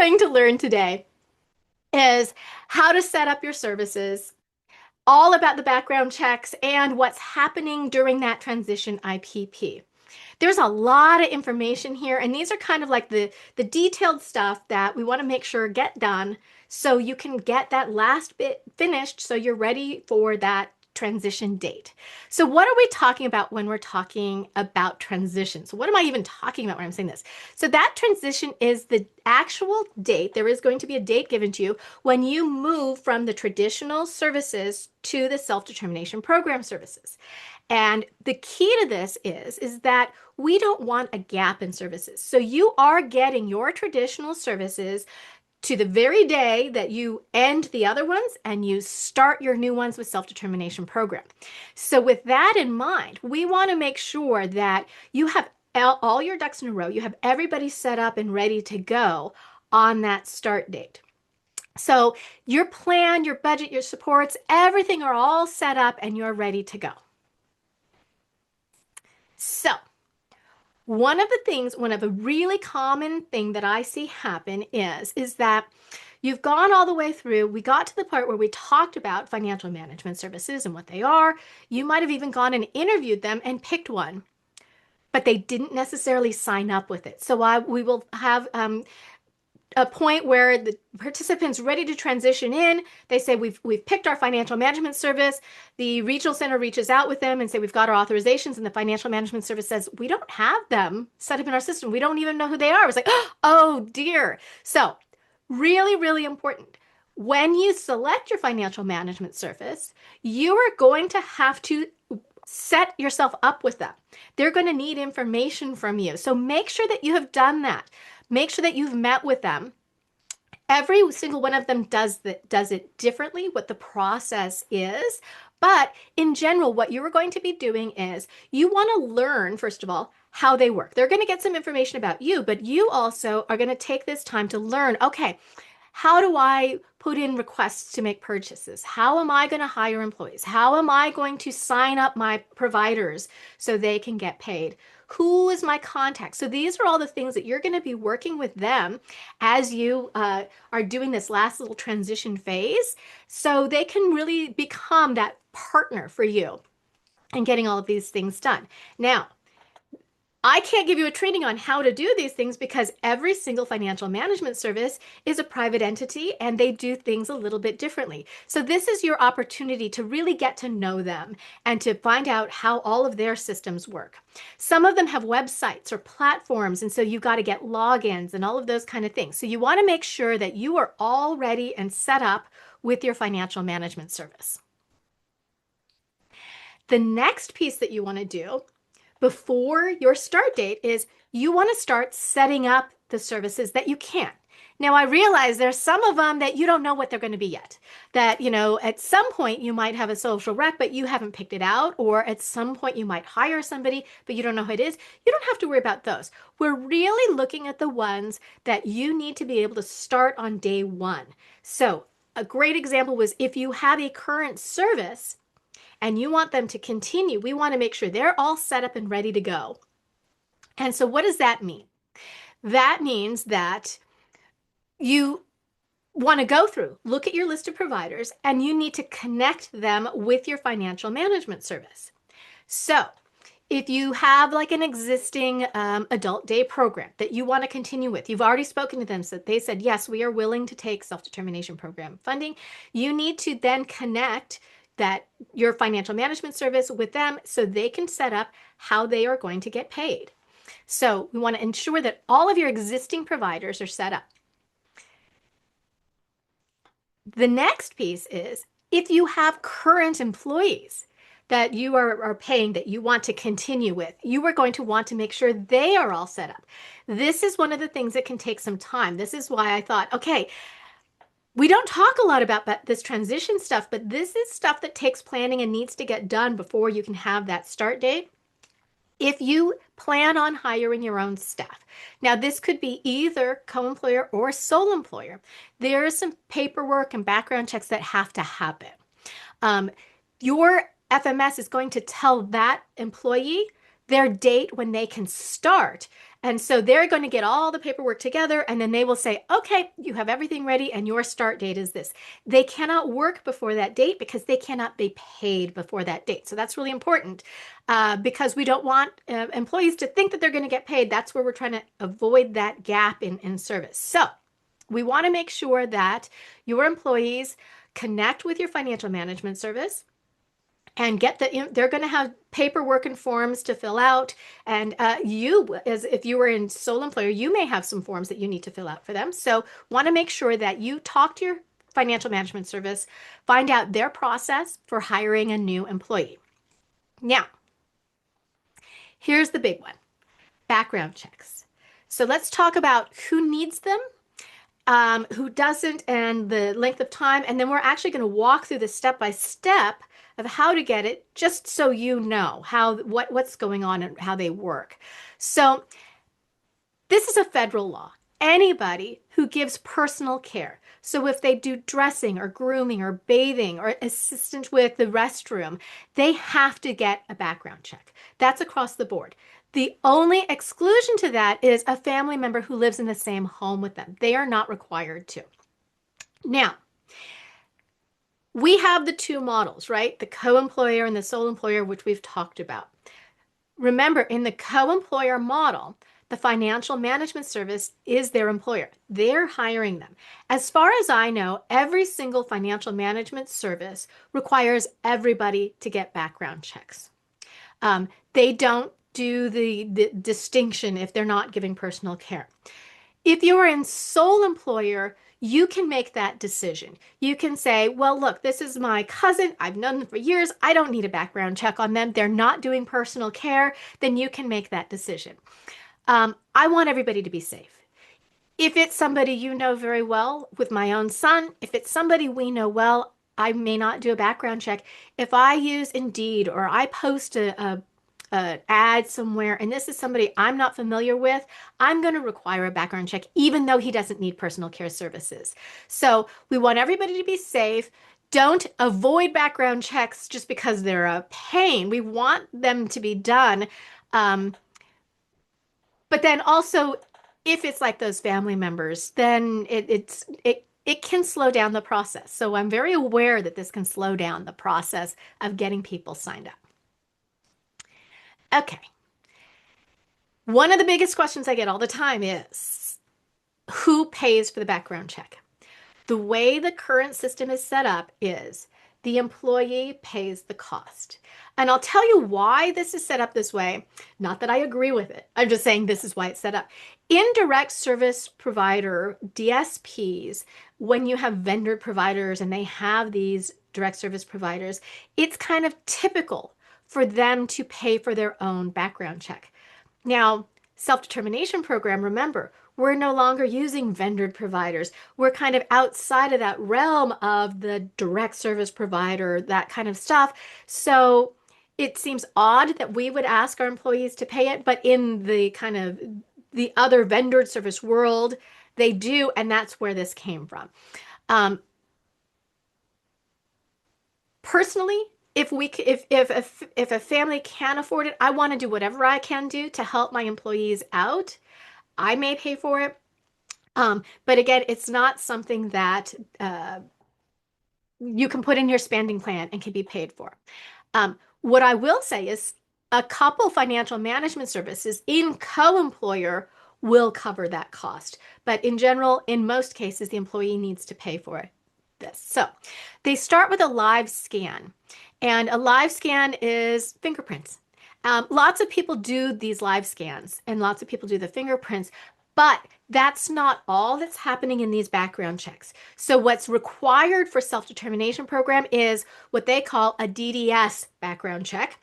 going to learn today is how to set up your services, all about the background checks, and what's happening during that transition IPP. There's a lot of information here, and these are kind of like the detailed stuff that we want to make sure get done so you can get that last bit finished so you're ready for that transition date. So what are we talking about when we're talking about transition? So what am I even talking about when I'm saying this? So that transition is the actual date. There is going to be a date given to you when you move from the traditional services to the self-determination program services. And the key to this is that we don't want a gap in services. So you are getting your traditional services to the very day that you end the other ones and you start your new ones with self-determination program. So with that in mind, we want to make sure that you have all your ducks in a row. You have everybody set up and ready to go on that start date. So your plan, your budget, your supports, everything are all set up and you're ready to go. So one of a really common thing that I see happen is that you've gone all the way through. We got to the part where we talked about financial management services and what they are. You might have even gone and interviewed them and picked one, but they didn't necessarily sign up with it. So we will have a point where the participants ready to transition in. They say we've picked our financial management service. The regional center reaches out with them and say we've got our authorizations, and the financial management service says we don't have them set up in our system. We don't even know who they are. It's like, oh dear. So really, really important. When you select your financial management service, you are going to have to set yourself up with them. They're going to need information from you. So make sure that you have done that. Make sure that you've met with them. Every single one of them does it differently, what the process is. But in general, what you are going to be doing is you want to learn, first of all, how they work. They're going to get some information about you, but you also are going to take this time to learn, okay, how do I put in requests to make purchases? How am I going to hire employees? How am I going to sign up my providers so they can get paid? Who is my contact? So these are all the things that you're going to be working with them as you are doing this last little transition phase, so they can really become that partner for you and getting all of these things done. Now, I can't give you a training on how to do these things because every single financial management service is a private entity and they do things a little bit differently. So this is your opportunity to really get to know them and to find out how all of their systems work. Some of them have websites or platforms, and so you've got to get logins and all of those kind of things. So you want to make sure that you are all ready and set up with your financial management service. The next piece that you want to do before your start date is you want to start setting up the services that you can. Now, I realize there's some of them that you don't know what they're going to be yet. That, at some point you might have a social rec, but you haven't picked it out. Or at some point you might hire somebody, but you don't know who it is. You don't have to worry about those. We're really looking at the ones that you need to be able to start on day one. So a great example was if you have a current service and you want them to continue, we want to make sure they're all set up and ready to go. And so what does that mean? That means that you want to go through, look at your list of providers, and you need to connect them with your financial management service. So if you have like an existing adult day program that you want to continue with, you've already spoken to them, so they said, yes, we are willing to take self-determination program funding. You need to then connect your financial management service with them so they can set up how they are going to get paid. So we want to ensure that all of your existing providers are set up. The next piece is if you have current employees that you are paying that you want to continue with, you are going to want to make sure they are all set up. This is one of the things that can take some time. This is why I thought, okay, we don't talk a lot about this transition stuff, but this is stuff that takes planning and needs to get done before you can have that start date. If you plan on hiring your own staff, now this could be either co-employer or sole employer, there is some paperwork and background checks that have to happen. Your FMS is going to tell that employee their date when they can start. And so they're going to get all the paperwork together and then they will say, okay, you have everything ready and your start date is this. They cannot work before that date because they cannot be paid before that date. So that's really important because we don't want employees to think that they're going to get paid. That's where we're trying to avoid that gap in service. So we want to make sure that your employees connect with your financial management service and they're going to have paperwork and forms to fill out. And you, as if you were in sole employer, you may have some forms that you need to fill out for them. So want to make sure that you talk to your financial management service, find out their process for hiring a new employee. Now, here's the big one, background checks. So let's talk about who needs them, who doesn't, and the length of time. And then we're actually going to walk through the step by step of how to get it, just so you know what's going on and how they work. So this is a federal law. Anybody who gives personal care, so if they do dressing or grooming or bathing or assistant with the restroom, they have to get a background check. That's across the board. The only exclusion to that is a family member who lives in the same home with them. They are not required to. Now, we have the two models, right? The co-employer and the sole employer, which we've talked about. Remember, in the co-employer model, the financial management service is their employer. They're hiring them. As far as I know, every single financial management service requires everybody to get background checks. They don't do the distinction if they're not giving personal care. If you're in sole employer, you can make that decision. You can say, well, look, this is my cousin. I've known them for years. I don't need a background check on them. They're not doing personal care. Then you can make that decision. I want everybody to be safe. If it's somebody you know very well, with my own son, if it's somebody we know well, I may not do a background check. If I use Indeed or I post an ad somewhere and this is somebody I'm not familiar with, I'm going to require a background check, even though he doesn't need personal care services. So we want everybody to be safe. Don't avoid background checks just because they're a pain. We want them to be done. But then also, if it's like those family members, then it can slow down the process. So I'm very aware that this can slow down the process of getting people signed up. Okay. One of the biggest questions I get all the time is, who pays for the background check? The way the current system is set up is the employee pays the cost. And I'll tell you why this is set up this way. Not that I agree with it. I'm just saying this is why it's set up. Indirect service provider, DSPs, when you have vendor providers and they have these direct service providers, it's kind of typical for them to pay for their own background check. Now, self-determination program, remember, we're no longer using vendor providers. We're kind of outside of that realm of the direct service provider, that kind of stuff. So it seems odd that we would ask our employees to pay it, but in the kind of the other vendor service world, they do, and that's where this came from. Personally, if a family can afford it, I want to do whatever I can do to help my employees out. I may pay for it. But again, it's not something that you can put in your spending plan and can be paid for. What I will say is a couple financial management services in co-employer will cover that cost. But in general, in most cases, the employee needs to pay for it. So they start with a live scan. And a live scan is fingerprints. Lots of people do these live scans and lots of people do the fingerprints, but that's not all that's happening in these background checks. So what's required for self-determination program is what they call a DDS background check.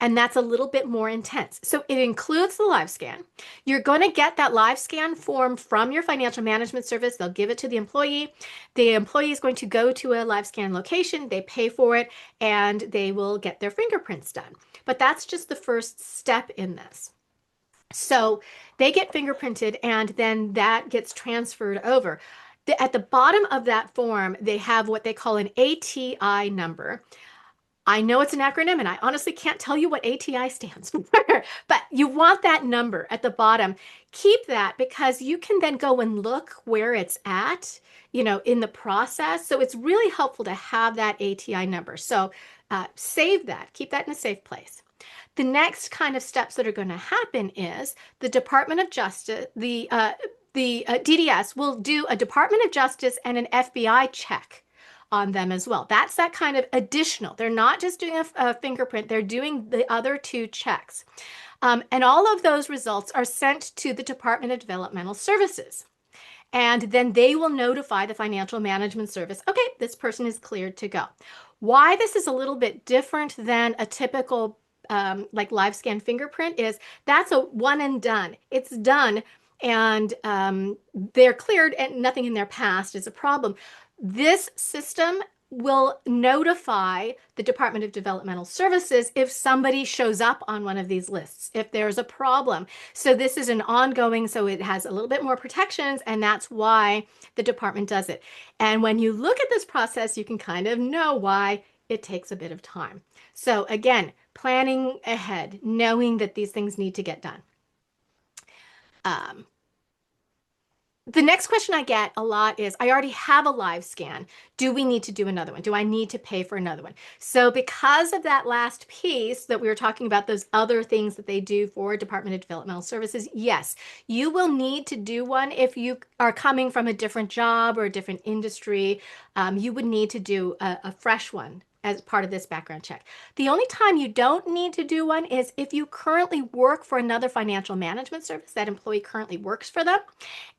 And that's a little bit more intense. So it includes the live scan. You're going to get that live scan form from your financial management service. They'll give it to the employee. The employee is going to go to a live scan location. They pay for it and they will get their fingerprints done. But that's just the first step in this. So they get fingerprinted and then that gets transferred over. At the bottom of that form, they have what they call an ATI number. I know it's an acronym and I honestly can't tell you what ATI stands for, but you want that number at the bottom. Keep that because you can then go and look where it's at, in the process. So it's really helpful to have that ATI number. So save that, keep that in a safe place. The next kind of steps that are going to happen is the Department of Justice, the DDS will do a Department of Justice and an FBI check on them as well. That's that kind of additional. They're not just doing a fingerprint, they're doing the other two checks. And all of those results are sent to the Department of Developmental Services. And then they will notify the Financial Management Service, okay, this person is cleared to go. Why this is a little bit different than a typical like live scan fingerprint is that's a one and done. It's done and they're cleared and nothing in their past is a problem. This system will notify the Department of Developmental Services if somebody shows up on one of these lists, if there's a problem. So this is an ongoing, so it has a little bit more protections, and that's why the department does it. And when you look at this process, you can kind of know why it takes a bit of time. So again, planning ahead, knowing that these things need to get done. The next question I get a lot is, I already have a live scan. Do we need to do another one? Do I need to pay for another one? So because of that last piece that we were talking about, those other things that they do for Department of Developmental Services, yes, you will need to do one if you are coming from a different job or a different industry. You would need to do a fresh one as part of this background check. The only time you don't need to do one is if you currently work for another financial management service, that employee currently works for them,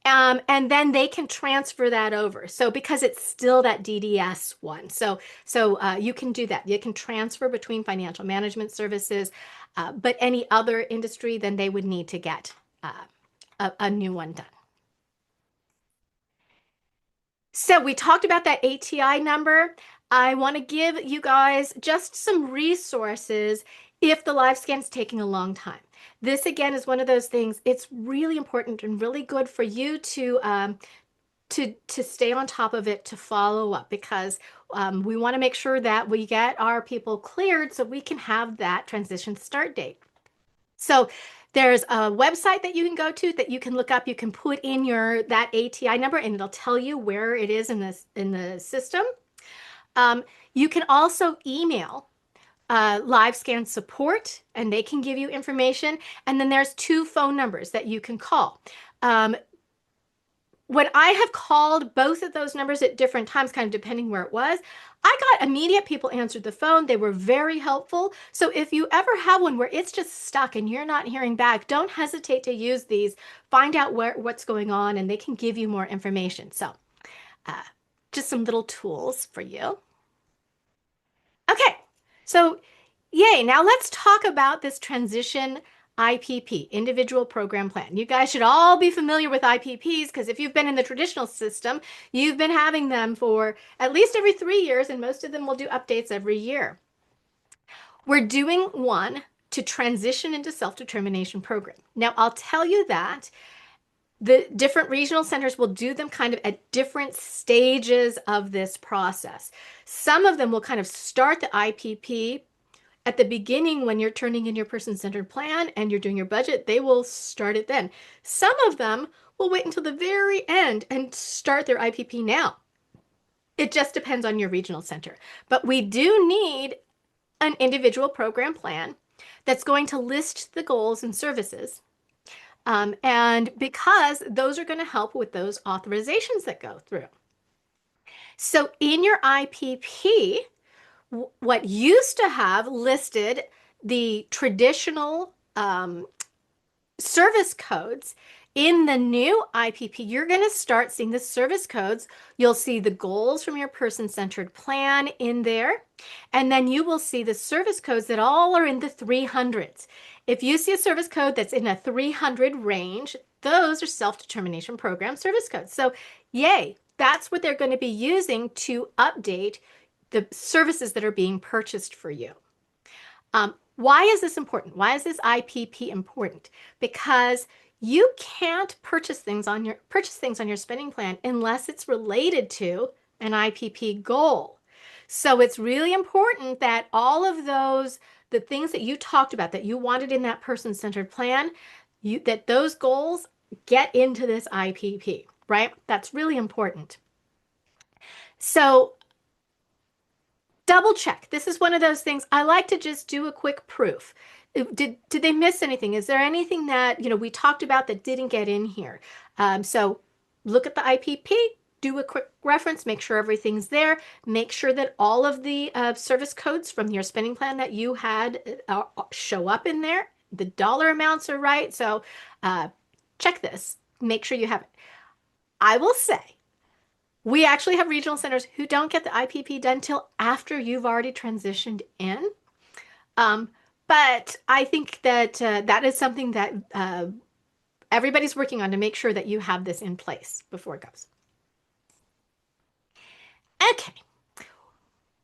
and then they can transfer that over. So because it's still that DDS one, so you can do that. You can transfer between financial management services, but any other industry, then they would need to get a new one done. So we talked about that ATI number. I want to give you guys just some resources if the live scan is taking a long time. This again is one of those things, it's really important and really good for you to stay on top of it, to follow up, because we want to make sure that we get our people cleared so we can have that transition start date. So there's a website that you can go to that you can look up. You can put in that ATI number and it'll tell you where it is in the system. You can also email live scan support and they can give you information. And then there's 2 phone numbers that you can call. When I have called both of those numbers at different times, kind of depending where it was, I got immediate people answered the phone. They were very helpful. So if you ever have one where it's just stuck and you're not hearing back, don't hesitate to use these. Find out what's going on and they can give you more information. So just some little tools for you. Okay, so yay. Now let's talk about this transition IPP, Individual Program Plan. You guys should all be familiar with IPPs because if you've been in the traditional system, you've been having them for at least every 3 years, and most of them will do updates every year. We're doing one to transition into self-determination program. Now, I'll tell you that the different regional centers will do them kind of at different stages of this process. Some of them will kind of start the IPP at the beginning when you're turning in your person-centered plan and you're doing your budget. They will start it then. Some of them will wait until the very end and start their IPP now. It just depends on your regional center. But we do need an individual program plan that's going to list the goals and services. And because those are going to help with those authorizations that go through. So in your IPP, what used to have listed the traditional service codes, in the new IPP, you're going to start seeing the service codes. You'll see the goals from your person-centered plan in there, and then you will see the service codes that all are in the 300s. If you see a service code that's in a 300 range, those are self-determination program service codes. So yay, that's what they're going to be using to update the services that are being purchased for you. Why is this important? Why is this IPP important? Because you can't purchase things on your spending plan unless it's related to an IPP goal. So it's really important that all of those, the things that you talked about that you wanted in that person-centered plan, that those goals get into this IPP, right? That's really important. So double check. This is one of those things I like to just do a quick proof. Did they miss anything? Is there anything that, we talked about that didn't get in here? So look at the IPP, do a quick reference, make sure everything's there, make sure that all of the service codes from your spending plan that you had show up in there. The dollar amounts are right. So check this. Make sure you have it. I will say, we actually have regional centers who don't get the IPP done till after you've already transitioned in. Um, but I think that that is something that everybody's working on to make sure that you have this in place before it goes. Okay.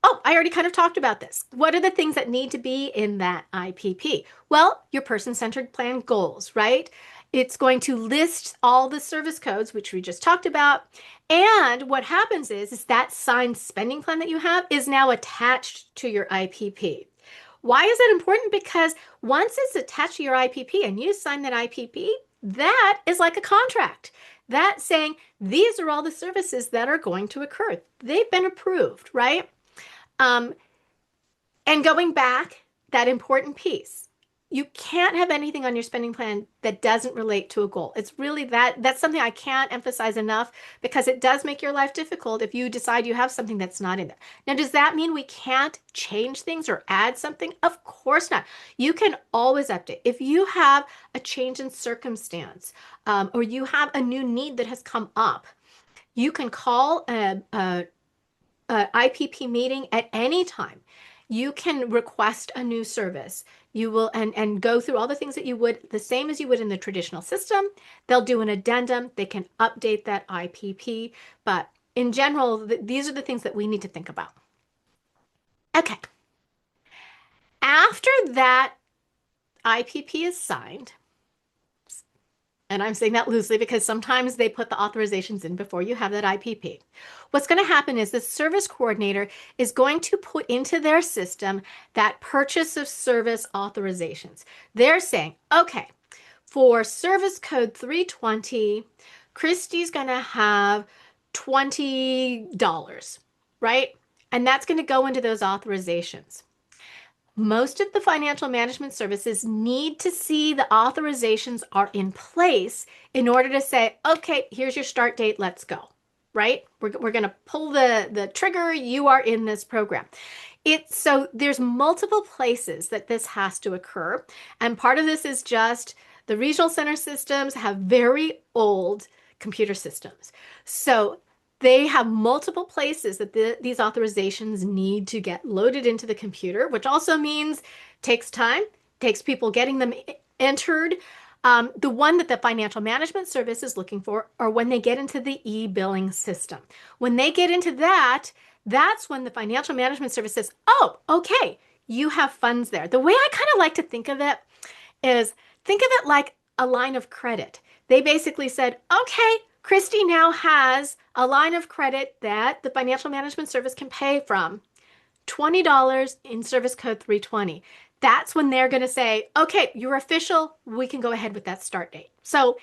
Oh, I already kind of talked about this. What are the things that need to be in that IPP? Well, your person-centered plan goals, right? It's going to list all the service codes, which we just talked about. And what happens is that signed spending plan that you have is now attached to your IPP. Why is that important? Because once it's attached to your IPP and you sign that IPP, that is like a contract. That's saying these are all the services that are going to occur. They've been approved, right? Um, and going back, that important piece, you can't have anything on your spending plan that doesn't relate to a goal. It's really that's something I can't emphasize enough because it does make your life difficult if you decide you have something that's not in there. Now, does that mean we can't change things or add something? Of course not. You can always update. If you have a change in circumstance or you have a new need that has come up, you can call a IPP meeting at any time. You can request a new service. You will and go through all the things that you would, the same as you would in the traditional system. They'll do an addendum. They can update that IPP. But in general, these are the things that we need to think about. Okay. After that IPP is signed, and I'm saying that loosely because sometimes they put the authorizations in before you have that IPP. What's going to happen is the service coordinator is going to put into their system that purchase of service authorizations. They're saying, okay, for service code 320, Christy's going to have $20, right? And that's going to go into those authorizations. Most of the financial management services need to see the authorizations are in place in order to say, okay, here's your start date, let's go, right? We're going to pull the trigger, you are in this program. So there's multiple places that this has to occur. And part of this is just the regional center systems have very old computer systems. So they have multiple places that these authorizations need to get loaded into the computer, which also means takes time, takes people getting them entered. The one that the financial management service is looking for are when they get into the e-billing system. When they get into that, that's when the financial management service says, oh, okay, you have funds there. The way I kind of like to think of it is think of it like a line of credit. They basically said, okay, Christy now has a line of credit that the financial management service can pay from. $20 in service code 320. That's when they're going to say, okay, you're official. We can go ahead with that start date. So,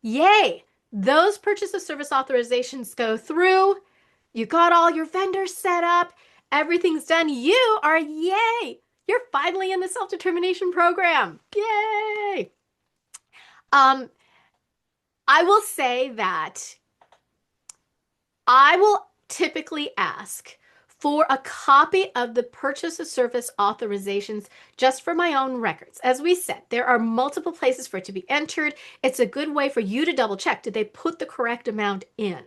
yay, those purchase of service authorizations go through. You got all your vendors set up. Everything's done. You are, yay, you're finally in the self-determination program. Yay. I will say that I will typically ask for a copy of the purchase of service authorizations just for my own records. As we said, there are multiple places for it to be entered. It's a good way for you to double check. Did they put the correct amount in?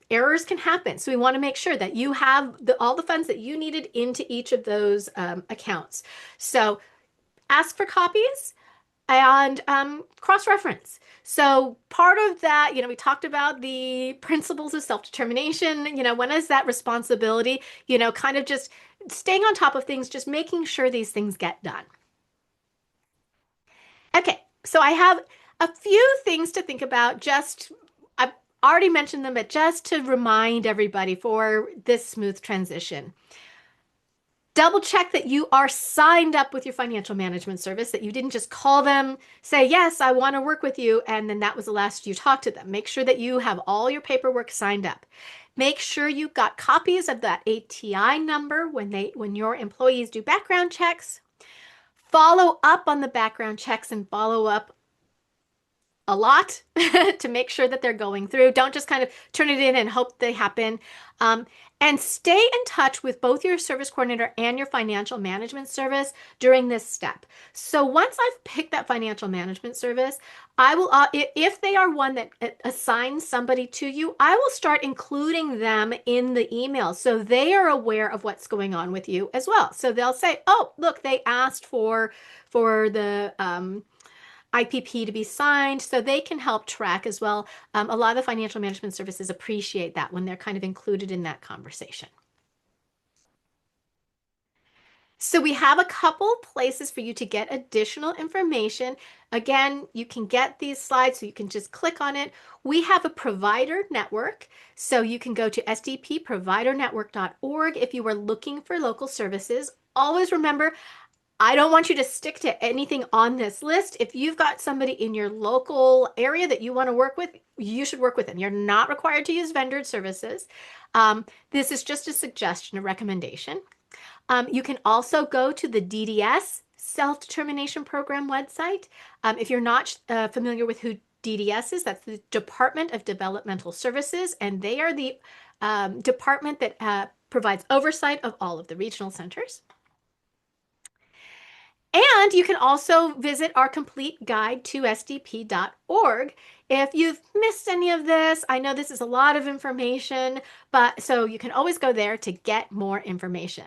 Errors can happen. So we want to make sure that you have all the funds that you needed into each of those accounts. So ask for copies and cross-reference. So part of that, we talked about the principles of self-determination, when is that responsibility, kind of just staying on top of things, just making sure these things get done. Okay, so I have a few things to think about. already mentioned them, but just to remind everybody for this smooth transition. Double check that you are signed up with your financial management service, that you didn't just call them, say, yes, I want to work with you, and then that was the last you talked to them. Make sure that you have all your paperwork signed up. Make sure you've got copies of that ATI number when your employees do background checks. Follow up on the background checks and follow up a lot to make sure that they're going through. Don't just kind of turn it in and hope they happen. Um, and stay in touch with both your service coordinator and your financial management service during this step. So once I've picked that financial management service, I will, if they are one that assigns somebody to you, I will start including them in the email so they are aware of what's going on with you as well. So they'll say, oh, look, they asked for the IPP to be signed, so they can help track as well. A lot of the financial management services appreciate that when they're kind of included in that conversation. So we have a couple places for you to get additional information. Again, you can get these slides, so you can just click on it. We have a provider network, so you can go to sdpprovidernetwork.org if you are looking for local services. Always remember, I don't want you to stick to anything on this list. If you've got somebody in your local area that you want to work with, you should work with them. You're not required to use vendor services. This is just a suggestion, a recommendation. You can also go to the DDS Self-Determination Program website. If you're not familiar with who DDS is, that's the Department of Developmental Services, and they are the department that provides oversight of all of the regional centers. And you can also visit our complete guide to sdp.org. If you've missed any of this, I know this is a lot of information, but so you can always go there to get more information.